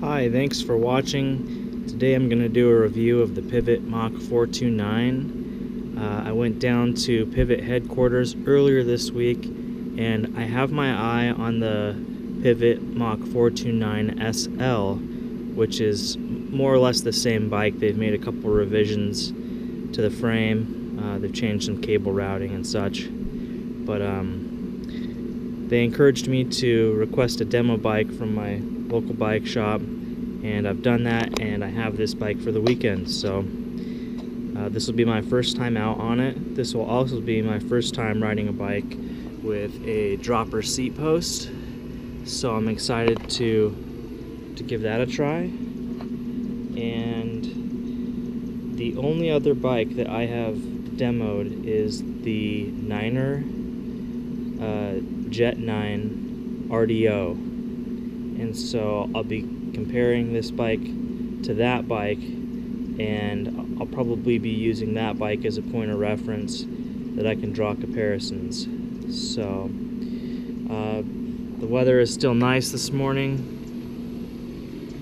Hi, thanks for watching. Today I'm going to do a review of the Pivot Mach 429. I went down to Pivot headquarters earlier this week and I have my eye on the Pivot Mach 429 SL, which is more or less the same bike. They've made a couple revisions to the frame. They've changed some cable routing and such. But they encouraged me to request a demo bike from my local bike shop, and I've done that, and I have this bike for the weekend. So this will be my first time out on it. This will also be my first time riding a bike with a dropper seat post, so I'm excited to give that a try. And the only other bike that I have demoed is the Niner Jet 9 RDO, and so I'll be comparing this bike to that bike, and I'll probably be using that bike as a point of reference that I can draw comparisons. So the weather is still nice this morning,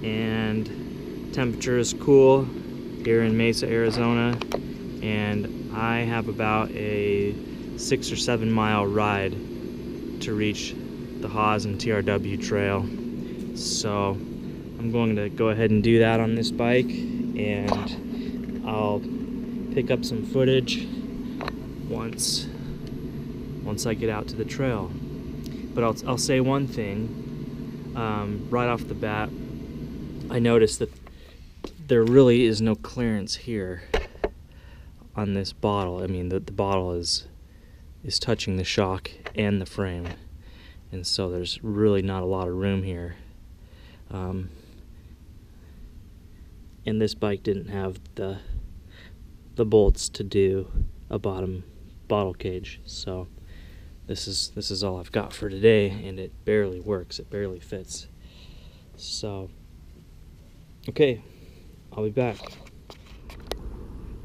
and temperature is cool here in Mesa, Arizona, and I have about a 6 or 7 mile ride to reach the Haas and TRW trail. So I'm going to go ahead and do that on this bike, and I'll pick up some footage once I get out to the trail. But I'll say one thing right off the bat. I noticed that there really is no clearance here on this bottle. I mean, the bottle is touching the shock and the frame, and so there's really not a lot of room here. And this bike didn't have the bolts to do a bottom bottle cage, so this is all I've got for today, and it barely works. It barely fits. So okay, I'll be back.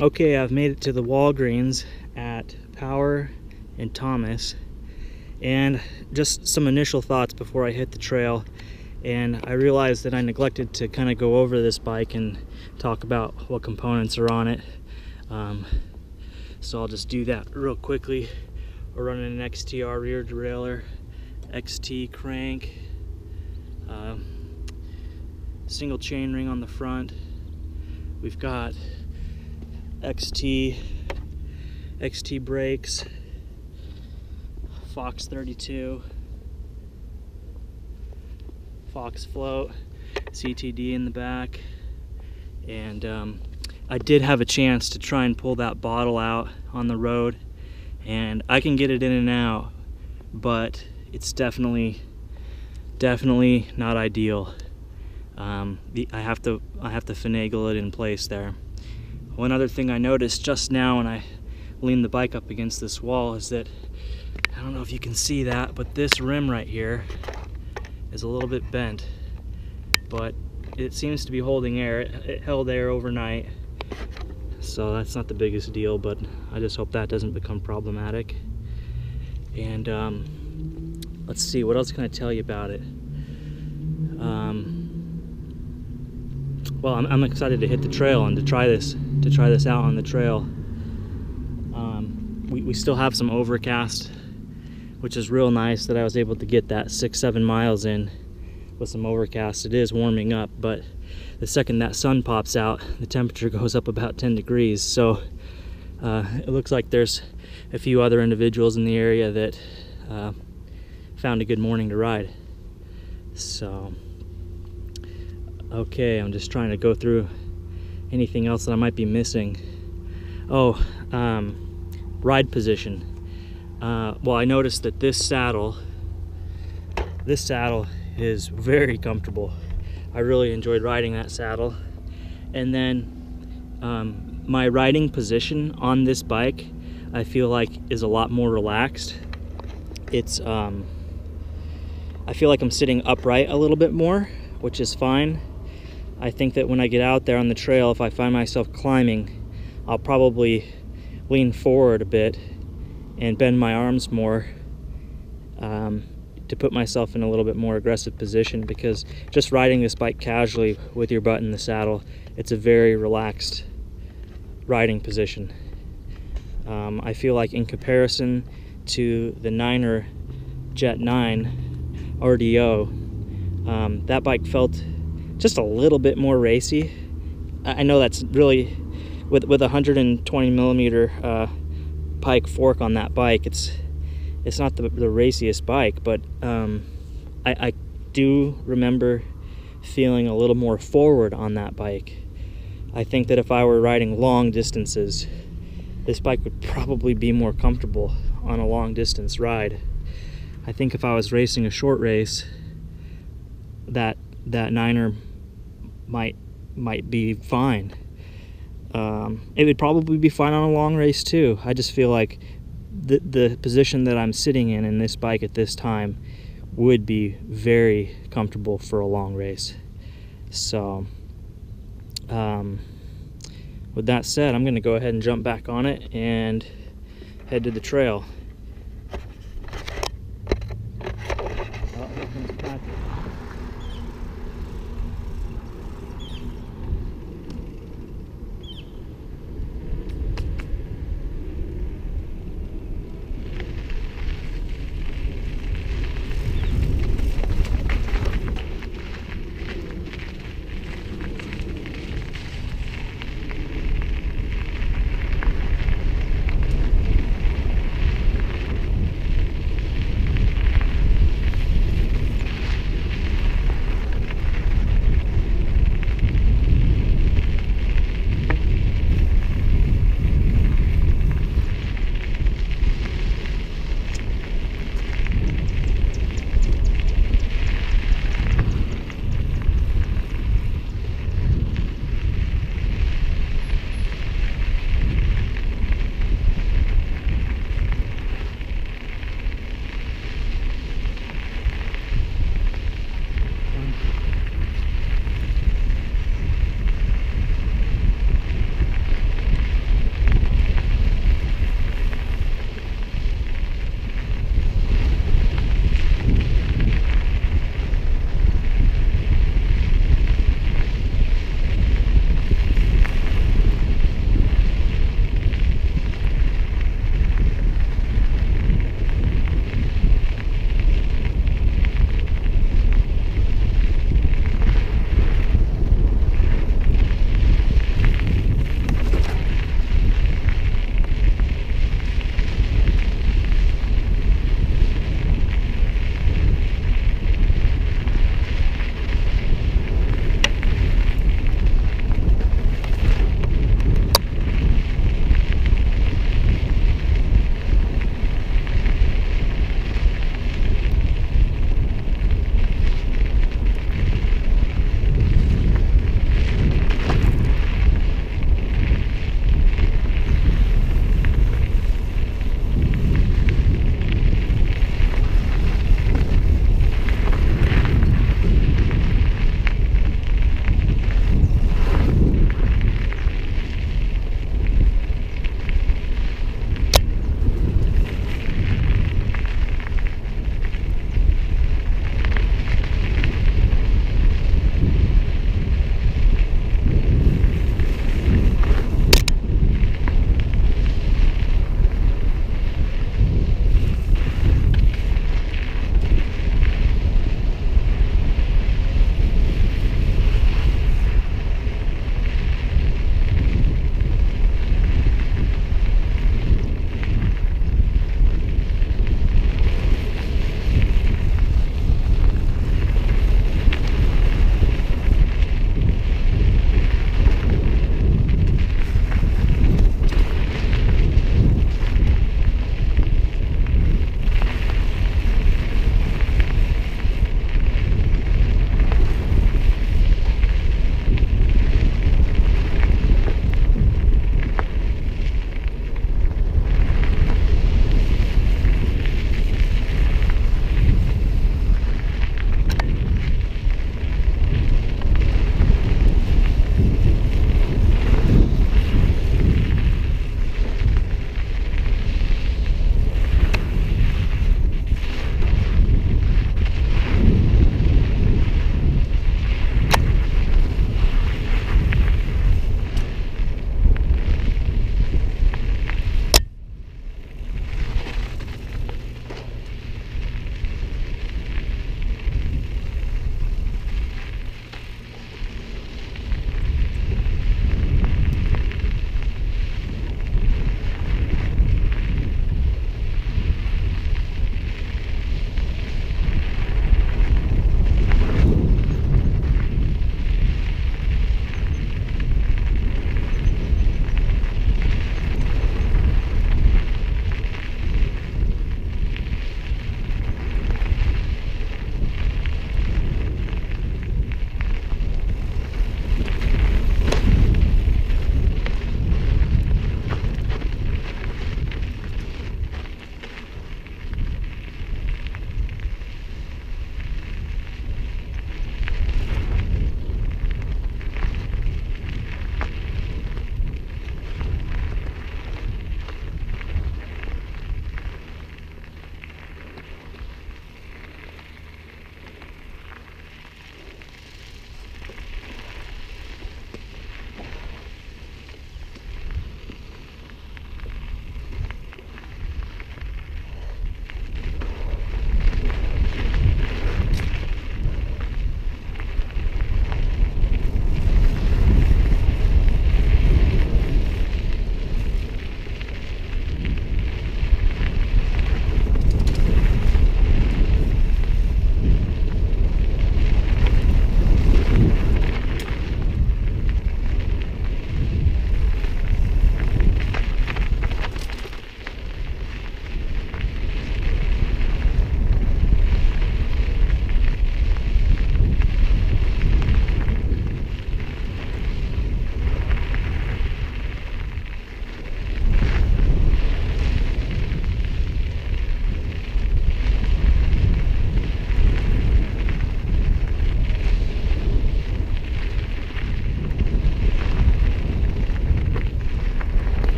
Okay, I've made it to the Walgreens at Power and Thomas, and just some initial thoughts before I hit the trail. And I realized that I neglected to kind of go over this bike and talk about what components are on it. So I'll just do that real quickly. We're running an XTR rear derailleur, XT crank, single chainring on the front. We've got XT brakes, Fox 32, Fox float, CTD in the back, and I did have a chance to try and pull that bottle out on the road, and I can get it in and out, but it's definitely not ideal. I have to finagle it in place there. One other thing I noticed just now when I leaned the bike up against this wall is that, I don't know if you can see that, but this rim right here is a little bit bent, but it seems to be holding air. It held air overnight, so that's not the biggest deal, but I just hope that doesn't become problematic. And let's see, what else can I tell you about it? Well, I'm excited to hit the trail and to try this out on the trail. We still have some overcast, which is real nice that I was able to get that 6-7 miles in with some overcast. It is warming up, but the second that sun pops out, the temperature goes up about 10 degrees. So it looks like there's a few other individuals in the area that found a good morning to ride. So okay, I'm just trying to go through anything else that I might be missing. Oh, ride position. Well, I noticed that this saddle is very comfortable. I really enjoyed riding that saddle. And then my riding position on this bike, I feel like, is a lot more relaxed. It's I feel like I'm sitting upright a little bit more, which is fine. I think that when I get out there on the trail, if I find myself climbing, I'll probably lean forward a bit and bend my arms more to put myself in a little bit more aggressive position, because just riding this bike casually with your butt in the saddle, it's a very relaxed riding position. I feel like in comparison to the Niner Jet 9 RDO, that bike felt just a little bit more racy. I know that's really, with a 120 millimeter pike fork on that bike, it's not the raciest bike, but I do remember feeling a little more forward on that bike. I think that if I were riding long distances, this bike would probably be more comfortable on a long distance ride. I think if I was racing a short race, that Niner might be fine. It would probably be fine on a long race too. I just feel like the position that I'm sitting in this bike at this time would be very comfortable for a long race. So with that said, I'm going to go ahead and jump back on it and head to the trail. Oh, here comes Patrick.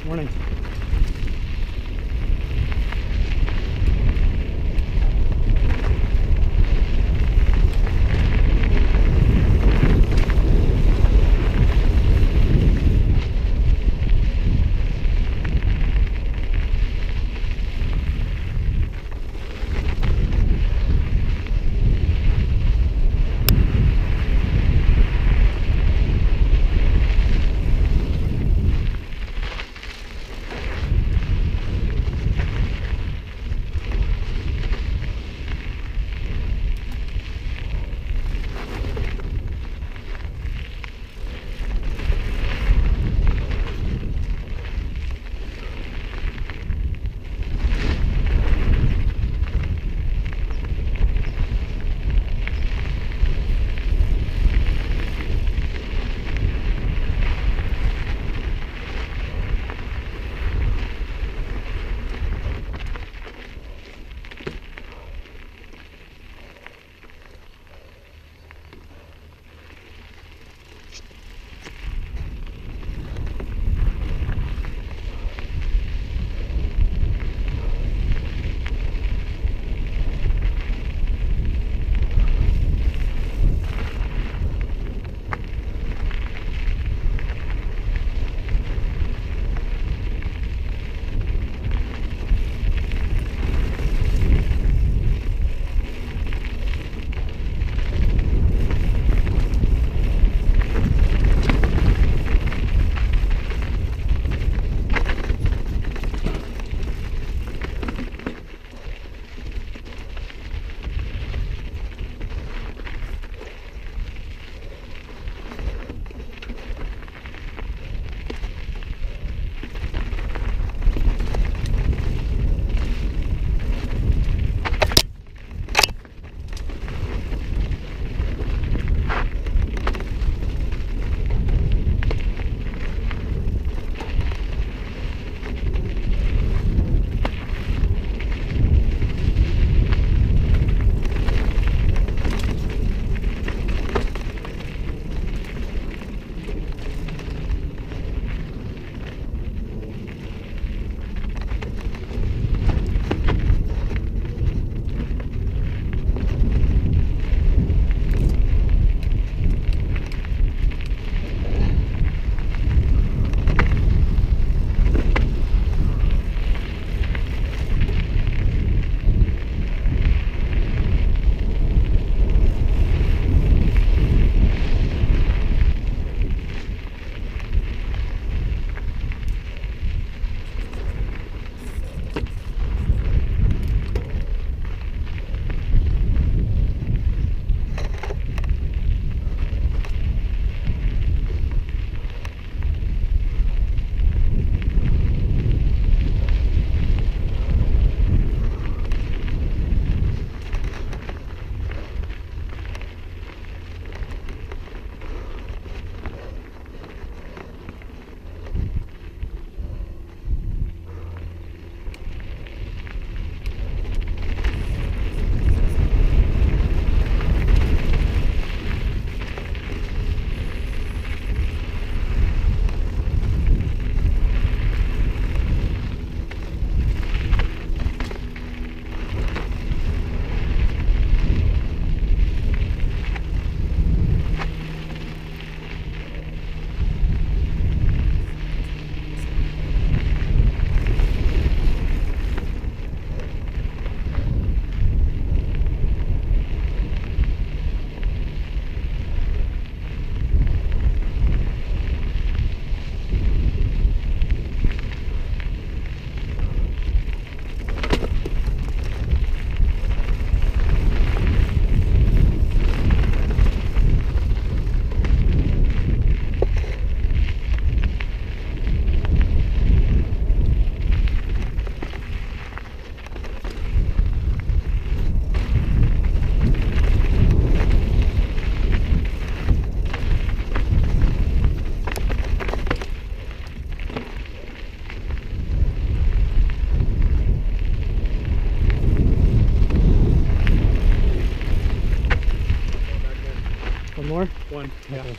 Morning. more? One, yeah. Okay.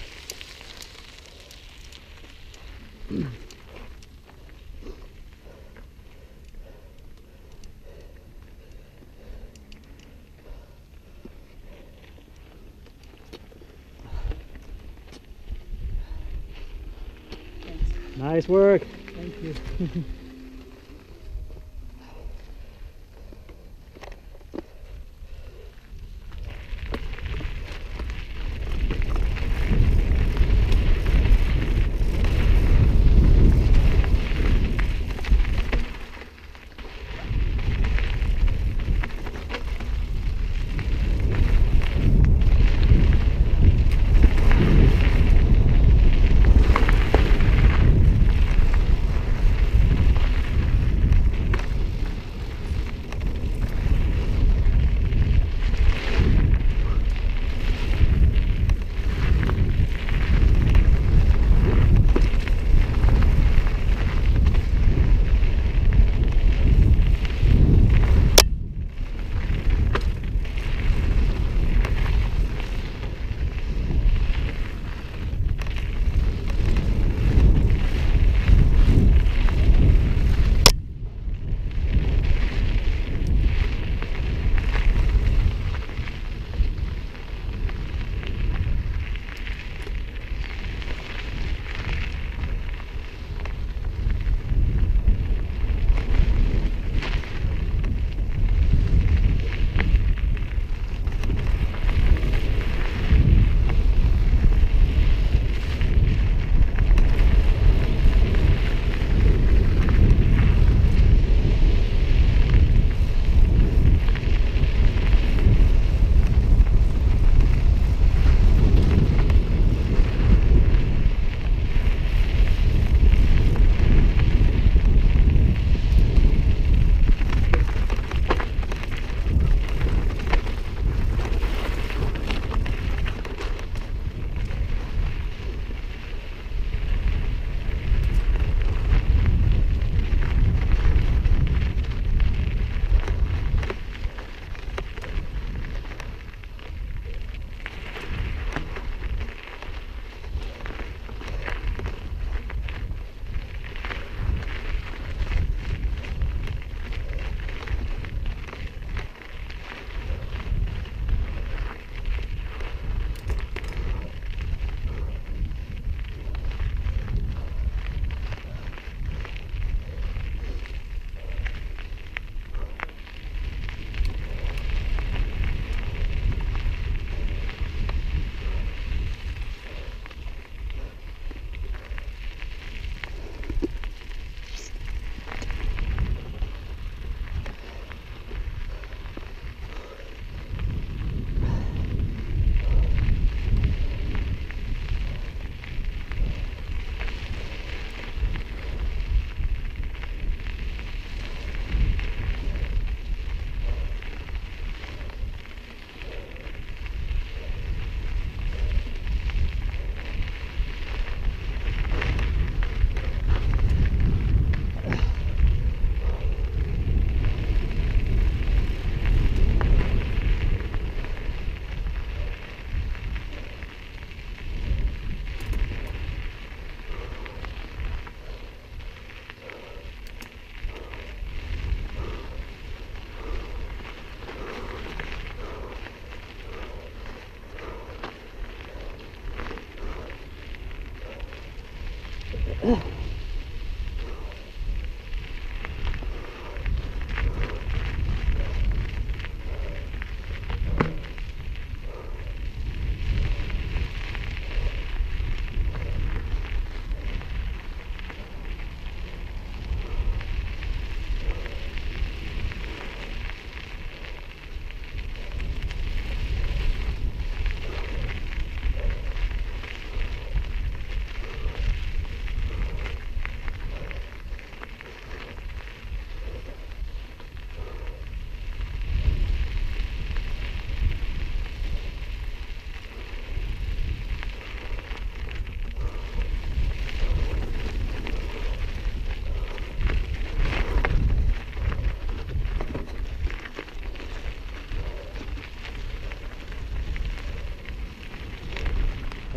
Nice work. Thank you.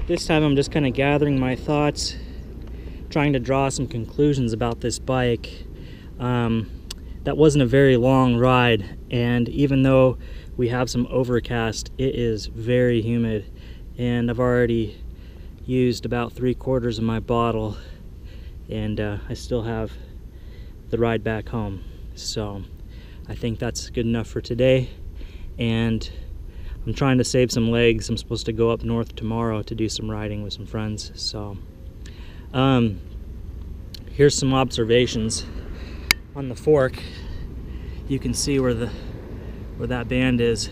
This time I'm just kind of gathering my thoughts, trying to draw some conclusions about this bike. That wasn't a very long ride, and even though we have some overcast, it is very humid, and I've already used about 3/4 of my bottle, and I still have the ride back home. So I think that's good enough for today, and I'm trying to save some legs. I'm supposed to go up north tomorrow to do some riding with some friends. So here's some observations on the fork. You can see where that band is.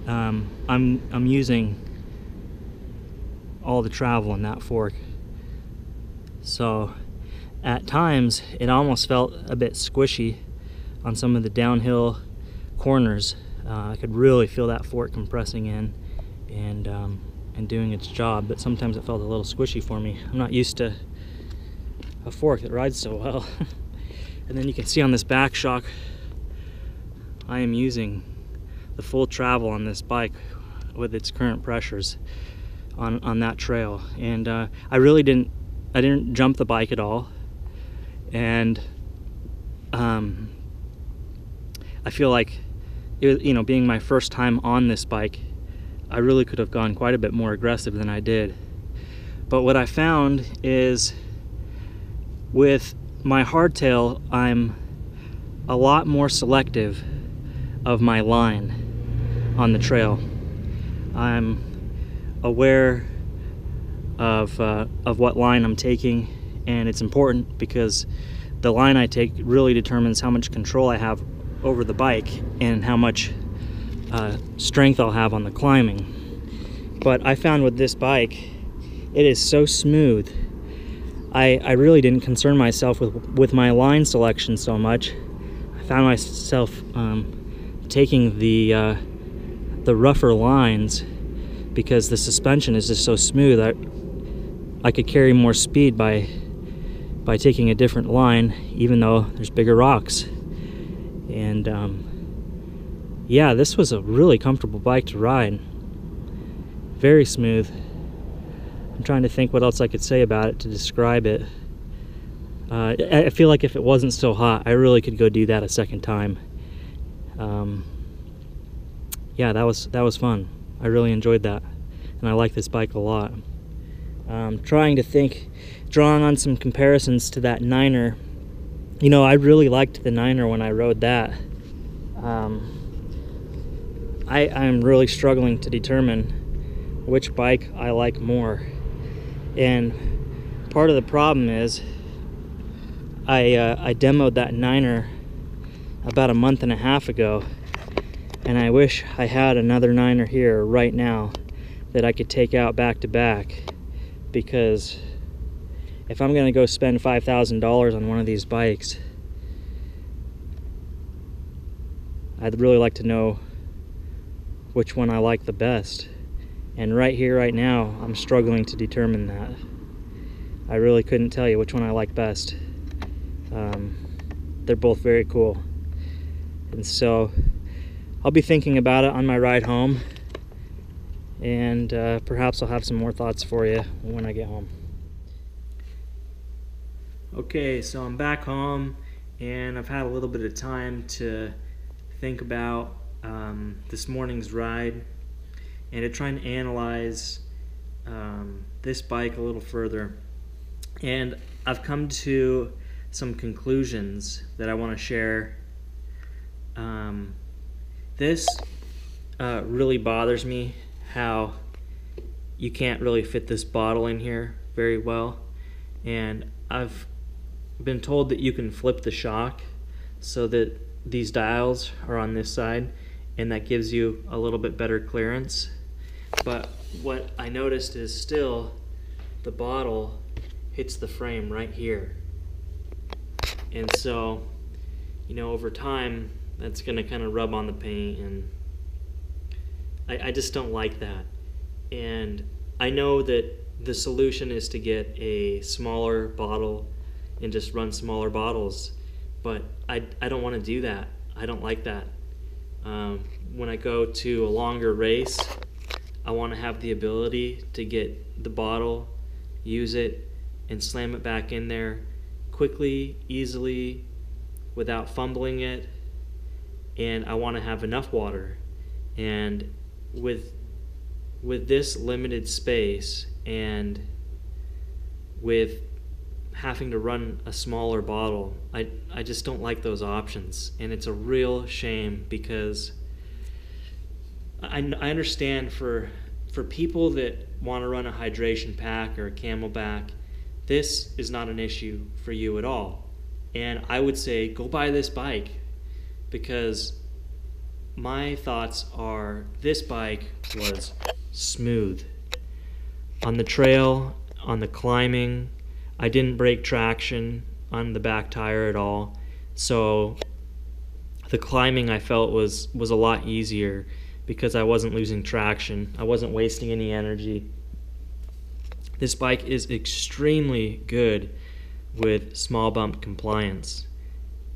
I'm using all the travel in that fork, so at times it almost felt a bit squishy on some of the downhill corners. I could really feel that fork compressing in and doing its job, but sometimes it felt a little squishy for me. I'm not used to a fork that rides so well. And then you can see on this back shock, I am using the full travel on this bike with its current pressures on that trail, and I didn't jump the bike at all, and I feel like it, being my first time on this bike, I really could have gone quite a bit more aggressive than I did. But what I found is with my hardtail, I'm a lot more selective of my line on the trail. I'm aware of what line I'm taking, and it's important because the line I take really determines how much control I have over the bike and how much strength I'll have on the climbing. But I found with this bike, it is so smooth. I really didn't concern myself with my line selection so much. I found myself taking the rougher lines because the suspension is just so smooth. I could carry more speed by taking a different line, even though there's bigger rocks. And yeah, this was a really comfortable bike to ride. Very smooth. I'm trying to think what else I could say about it to describe it. I feel like if it wasn't so hot, I really could go do that a second time. Yeah, that was fun. I really enjoyed that, and I like this bike a lot. Trying to think, drawing on some comparisons to that Niner. I really liked the Niner when I rode that. I'm really struggling to determine which bike I like more. And part of the problem is I demoed that Niner about a month and a half ago, and I wish I had another Niner here right now that I could take out back to back, because if I'm gonna go spend $5,000 on one of these bikes, I'd really like to know which one I like the best. And right here, right now, I'm struggling to determine that. I really couldn't tell you which one I like best. They're both very cool. And so I'll be thinking about it on my ride home, and perhaps I'll have some more thoughts for you when I get home. Okay, so I'm back home, and I've had a little bit of time to think about this morning's ride and to try and analyze this bike a little further. And I've come to some conclusions that I want to share. This really bothers me, how you can't really fit this bottle in here very well. And I've been told that you can flip the shock so that these dials are on this side, and that gives you a little bit better clearance. But what I noticed is still the bottle hits the frame right here. And so, over time, that's going to kind of rub on the paint, and I just don't like that. And I know that the solution is to get a smaller bottle and just run smaller bottles, but I don't want to do that. I don't like that. When I go to a longer race, I want to have the ability to get the bottle, use it, and slam it back in there quickly, easily, without fumbling it. And I want to have enough water. And with this limited space, and with having to run a smaller bottle. I just don't like those options, and it's a real shame because I understand for people that want to run a hydration pack or a Camelback, this is not an issue for you at all. And I would say go buy this bike, because my thoughts are this bike was smooth. On the trail, on the climbing, I didn't break traction on the back tire at all. So the climbing I felt was a lot easier because I wasn't losing traction. I wasn't wasting any energy. This bike is extremely good with small bump compliance,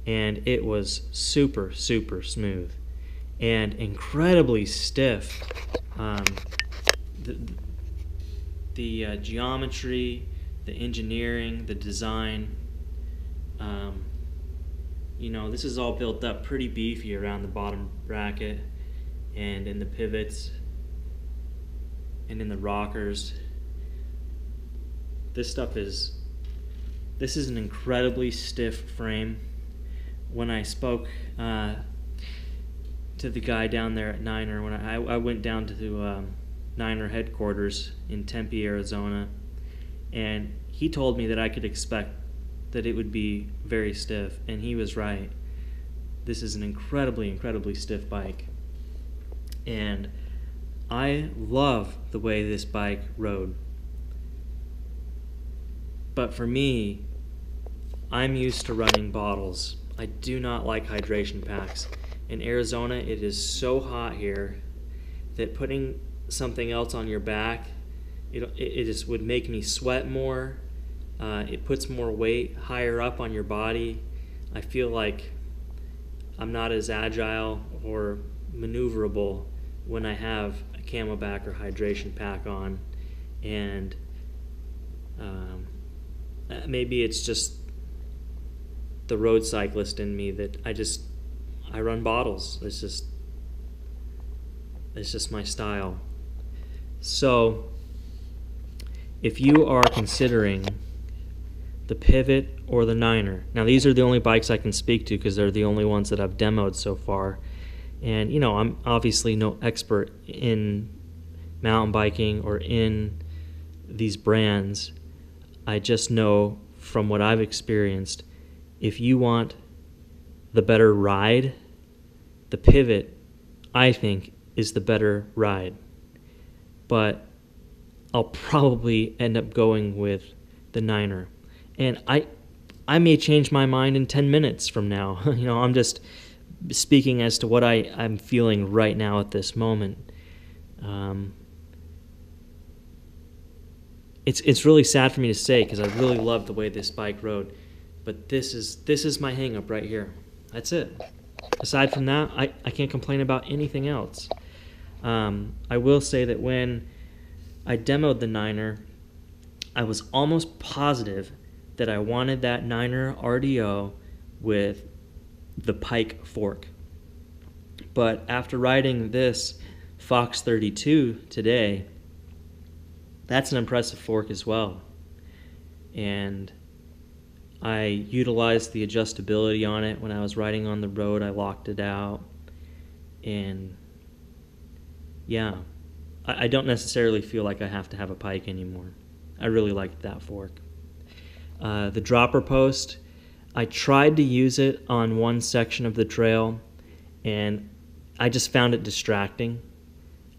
and it was super, super smooth and incredibly stiff. The geometry, the engineering, the design, this is all built up pretty beefy around the bottom bracket and in the pivots and in the rockers. This is an incredibly stiff frame. When I spoke to the guy down there at Niner, when I went down to Niner headquarters in Tempe, Arizona, and he told me that I could expect that it would be very stiff, and he was right. This is an incredibly, incredibly stiff bike, and I love the way this bike rode. But for me, I'm used to running bottles. I do not like hydration packs. In Arizona, it is so hot here that putting something else on your back, it just would make me sweat more. It puts more weight higher up on your body. I feel like I'm not as agile or maneuverable when I have a Camelback or hydration pack on. And maybe it's just the road cyclist in me that I run bottles. It's just my style. So if you are considering the Pivot or the Niner, now these are the only bikes I can speak to because they're the only ones that I've demoed so far. And I'm obviously no expert in mountain biking or in these brands. I just know from what I've experienced, if you want the better ride, the Pivot, I think, is the better ride. But I'll probably end up going with the Niner. And I may change my mind in 10 minutes from now. I'm just speaking as to what I'm feeling right now at this moment. It's really sad for me to say because I really love the way this bike rode. But this is my hang-up right here. That's it. Aside from that, I can't complain about anything else. I will say that when I demoed the Niner, I was almost positive that I wanted that Niner RDO with the Pike fork. But after riding this Fox 32 today, that's an impressive fork as well. And I utilized the adjustability on it when I was riding on the road. I locked it out. And yeah, I don't necessarily feel like I have to have a Pike anymore. I really liked that fork. The dropper post, I tried to use it on one section of the trail, and I just found it distracting.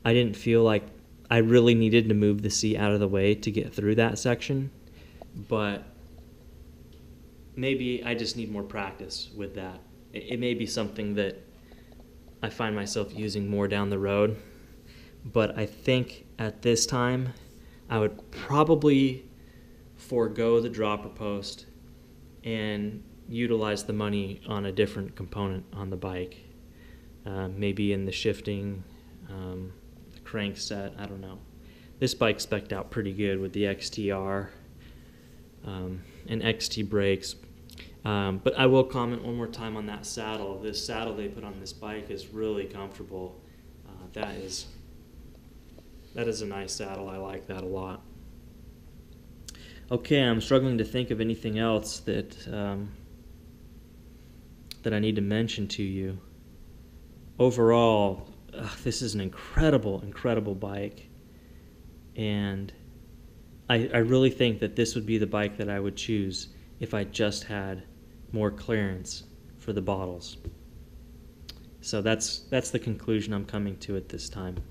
I didn't feel like I really needed to move the seat out of the way to get through that section, but maybe I just need more practice with that. It may be something that I find myself using more down the road, but I think at this time I would probably forego the dropper post and utilize the money on a different component on the bike, maybe in the shifting, the crank set. I don't know. This bike spec'd out pretty good with the XTR and XT brakes. But I will comment one more time on that saddle. This saddle they put on this bike is really comfortable. That is a nice saddle. I like that a lot. Okay, I'm struggling to think of anything else that that I need to mention to you. Overall, this is an incredible, incredible bike, and I really think that this would be the bike that I would choose if I just had more clearance for the bottles. So that's the conclusion I'm coming to at this time.